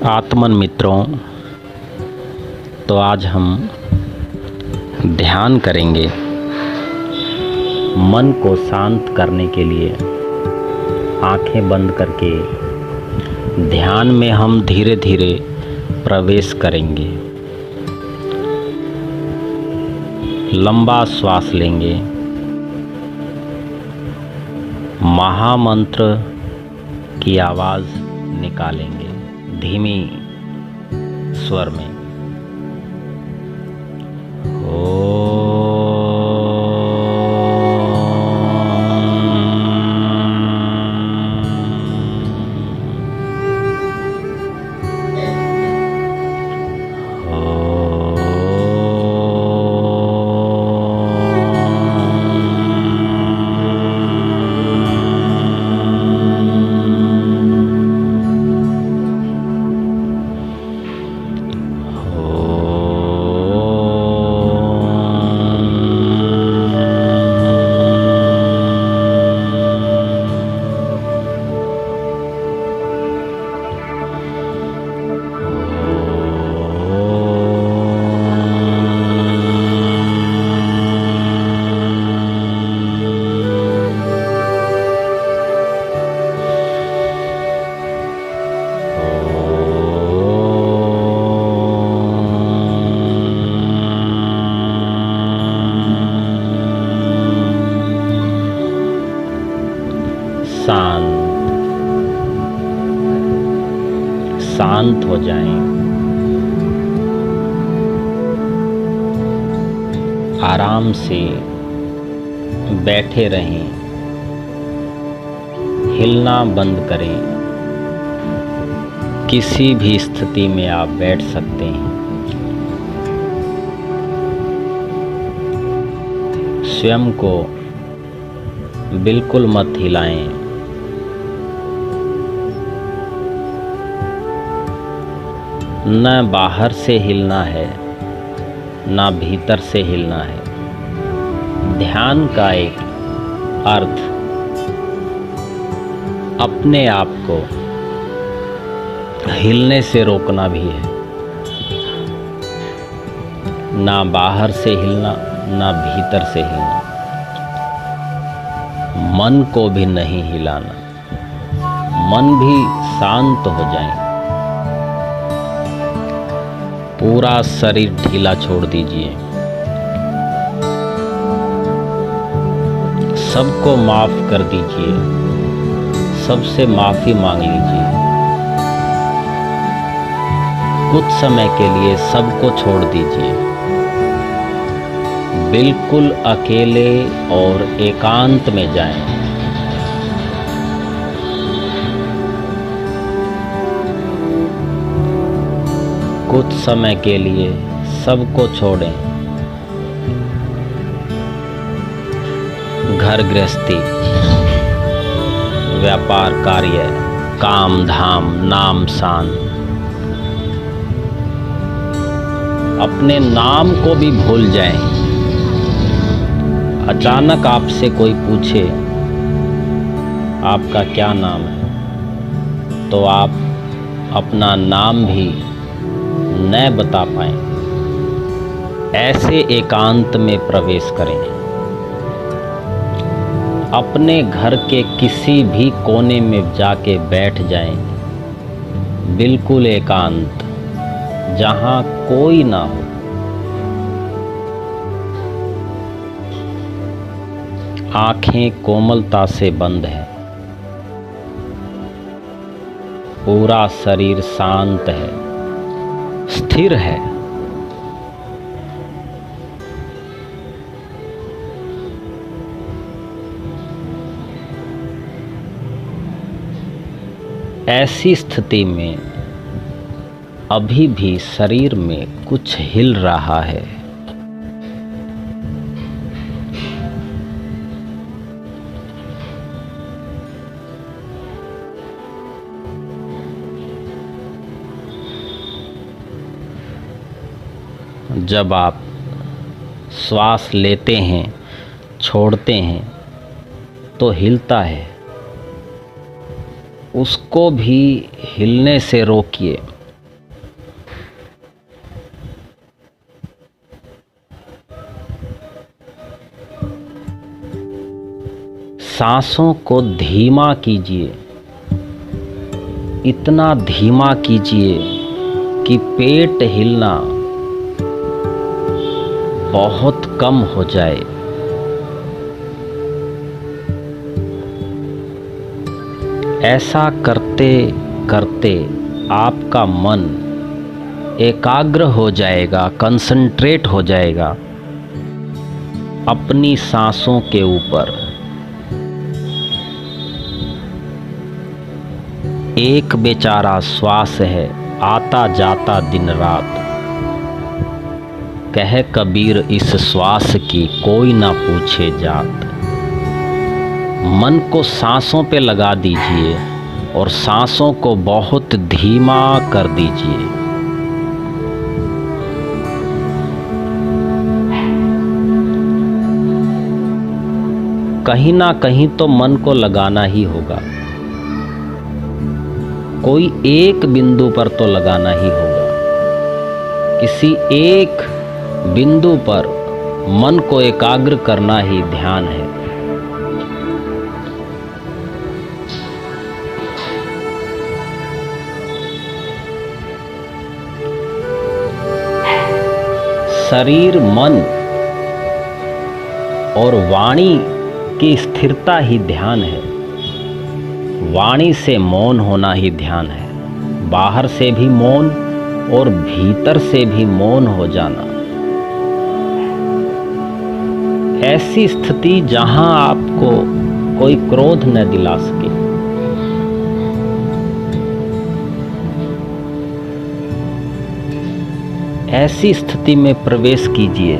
आत्मन मित्रों, तो आज हम ध्यान करेंगे। मन को शांत करने के लिए आंखें बंद करके ध्यान में हम धीरे धीरे प्रवेश करेंगे। लंबा श्वास लेंगे। महामंत्र की आवाज़ निकालेंगे धीमी स्वर में। शांत हो जाएं। आराम से बैठे रहें। हिलना बंद करें। किसी भी स्थिति में आप बैठ सकते हैं। स्वयं को बिल्कुल मत हिलाएं। न बाहर से हिलना है, न भीतर से हिलना है। ध्यान का एक अर्थ अपने आप को हिलने से रोकना भी है। ना बाहर से हिलना, ना भीतर से हिलना। मन को भी नहीं हिलाना। मन भी शांत हो जाए। पूरा शरीर ढीला छोड़ दीजिए। सबको माफ कर दीजिए। सबसे माफी मांग लीजिए। कुछ समय के लिए सबको छोड़ दीजिए। बिल्कुल अकेले और एकांत में जाएं। कुछ समय के लिए सबको छोड़ें। घर गृहस्थी, व्यापार कार्य, काम धाम, नाम शान, अपने नाम को भी भूल जाएं। अचानक आपसे कोई पूछे आपका क्या नाम है, तो आप अपना नाम भी न बता पाएं। ऐसे एकांत में प्रवेश करें। अपने घर के किसी भी कोने में जाके बैठ जाएं। बिल्कुल एकांत, जहां कोई ना हो। आंखें कोमलता से बंद है। पूरा शरीर शांत है, स्थिर है। ऐसी स्थिति में अभी भी शरीर में कुछ हिल रहा है। जब आप श्वास लेते हैं, छोड़ते हैं, तो हिलता है। उसको को भी हिलने से रोकिए। सांसों को धीमा कीजिए, इतना धीमा कीजिए कि पेट हिलना बहुत कम हो जाए। ऐसा करते करते आपका मन एकाग्र हो जाएगा, कंसंट्रेट हो जाएगा अपनी सांसों के ऊपर। एक बेचारा श्वास है आता जाता दिन रात, कह कबीर इस श्वास की कोई ना पूछे जात। मन को सांसों पे लगा दीजिए और सांसों को बहुत धीमा कर दीजिए। कहीं ना कहीं तो मन को लगाना ही होगा, कोई एक बिंदु पर तो लगाना ही होगा। किसी एक बिंदु पर मन को एकाग्र करना ही ध्यान है। शरीर, मन और वाणी की स्थिरता ही ध्यान है। वाणी से मौन होना ही ध्यान है। बाहर से भी मौन और भीतर से भी मौन हो जाना। ऐसी स्थिति जहां आपको कोई क्रोध न दिला सके। ऐसी स्थिति में प्रवेश कीजिए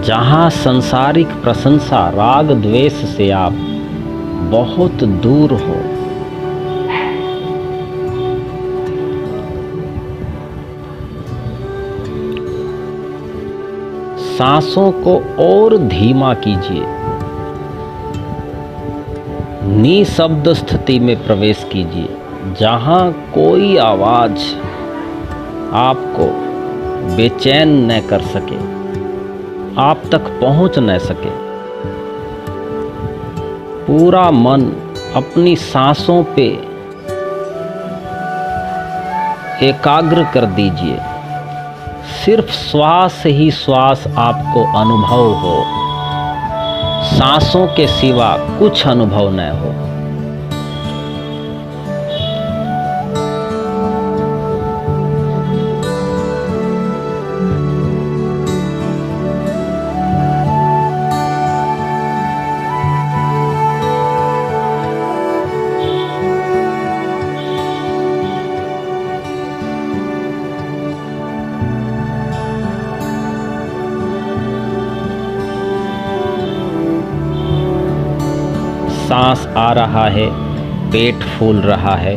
जहां सांसारिक प्रशंसा, राग द्वेष से आप बहुत दूर हो। सांसों को और धीमा कीजिए। निशब्द स्थिति में प्रवेश कीजिए जहां कोई आवाज आपको बेचैन न कर सके, आप तक पहुंच न सके। पूरा मन अपनी सांसों पे एकाग्र कर दीजिए। सिर्फ श्वास ही श्वास आपको अनुभव हो, सांसों के सिवा कुछ अनुभव न हो। सांस आ रहा है, पेट फूल रहा है।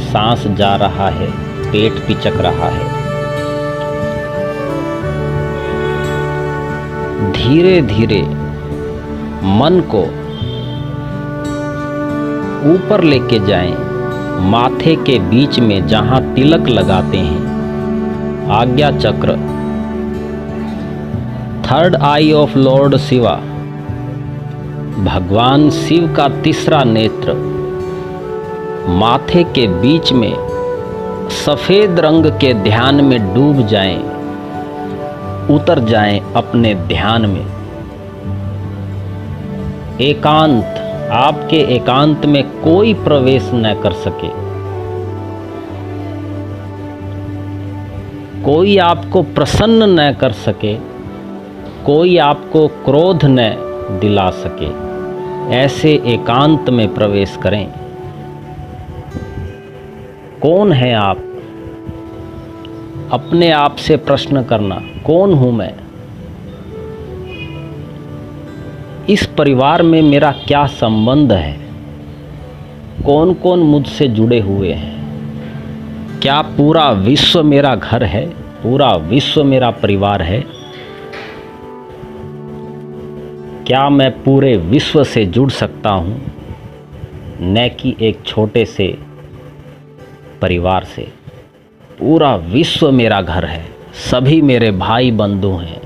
सांस जा रहा है, पेट पिचक रहा है। धीरे धीरे मन को ऊपर लेके जाएं, माथे के बीच में जहां तिलक लगाते हैं, आज्ञा चक्र, third I of Lord Shiva, भगवान शिव का तीसरा नेत्र, माथे के बीच में सफेद रंग के ध्यान में डूब जाएं, उतर जाएं अपने ध्यान में। एकांत, आपके एकांत में कोई प्रवेश न कर सके, कोई आपको प्रसन्न न कर सके, कोई आपको क्रोध न दिला सके। ऐसे एकांत में प्रवेश करें। कौन है आप? अपने आप से प्रश्न करना, कौन हूं मैं? इस परिवार में मेरा क्या संबंध है? कौन कौन मुझसे जुड़े हुए हैं? क्या पूरा विश्व मेरा घर है? पूरा विश्व मेरा परिवार है? क्या मैं पूरे विश्व से जुड़ सकता हूं? न कि एक छोटे से परिवार से। पूरा विश्व मेरा घर है, सभी मेरे भाई बंधु हैं।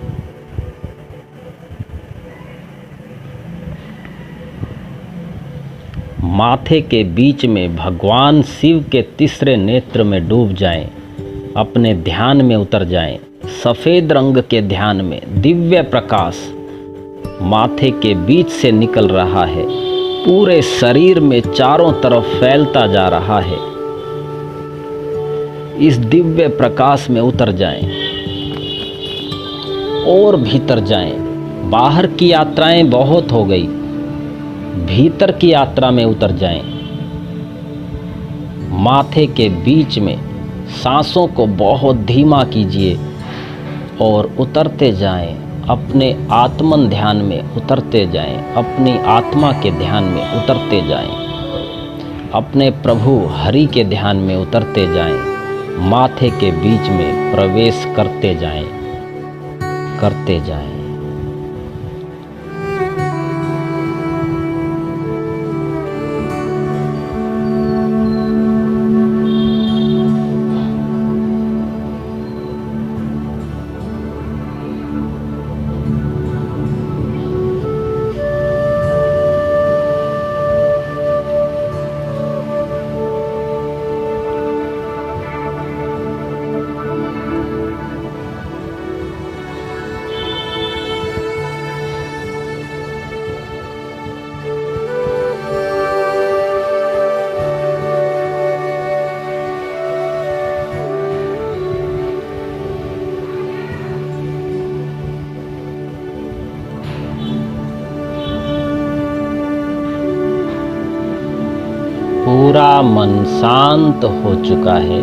माथे के बीच में भगवान शिव के तीसरे नेत्र में डूब जाएं, अपने ध्यान में उतर जाएं। सफ़ेद रंग के ध्यान में दिव्य प्रकाश माथे के बीच से निकल रहा है, पूरे शरीर में चारों तरफ फैलता जा रहा है। इस दिव्य प्रकाश में उतर जाएं और भीतर जाएं। बाहर की यात्राएं बहुत हो गई, भीतर की यात्रा में उतर जाएं। माथे के बीच में सांसों को बहुत धीमा कीजिए और उतरते जाएं। अपने आत्मन ध्यान में उतरते जाएं, अपनी आत्मा के ध्यान में उतरते जाएं, अपने प्रभु हरि के ध्यान में उतरते जाएं। माथे के बीच में प्रवेश करते जाएं, करते जाएं। पूरा मन शांत हो चुका है,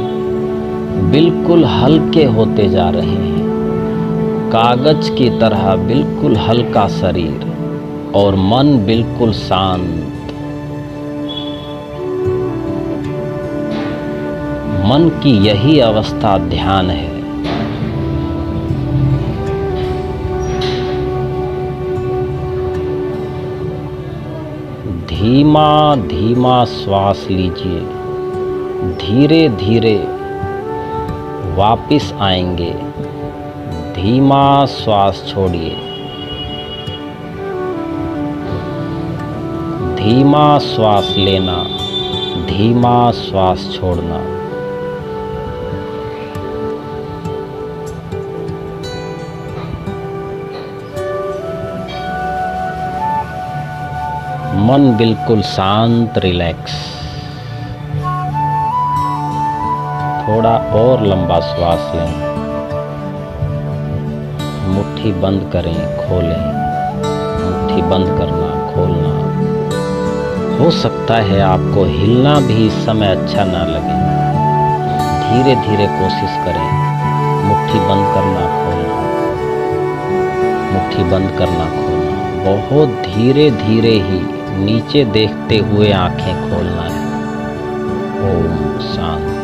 बिल्कुल हल्के होते जा रहे हैं। कागज की तरह बिल्कुल हल्का शरीर और मन बिल्कुल शांत। मन की यही अवस्था ध्यान है। धीमा धीमा श्वास लीजिए, धीरे धीरे वापिस आएंगे। धीमा श्वास छोड़िए, धीमा श्वास लेना, धीमा श्वास छोड़ना। मन बिल्कुल शांत, रिलैक्स। थोड़ा और लंबा श्वास लें। मुट्ठी बंद करें, खोलें। मुट्ठी बंद करना, खोलना। हो सकता है आपको हिलना भी इस समय अच्छा ना लगे। धीरे धीरे कोशिश करें। मुट्ठी बंद करना, खोलना। मुट्ठी बंद करना, खोलना। बहुत धीरे धीरे ही नीचे देखते हुए आंखें खोलना है। ओम शांति।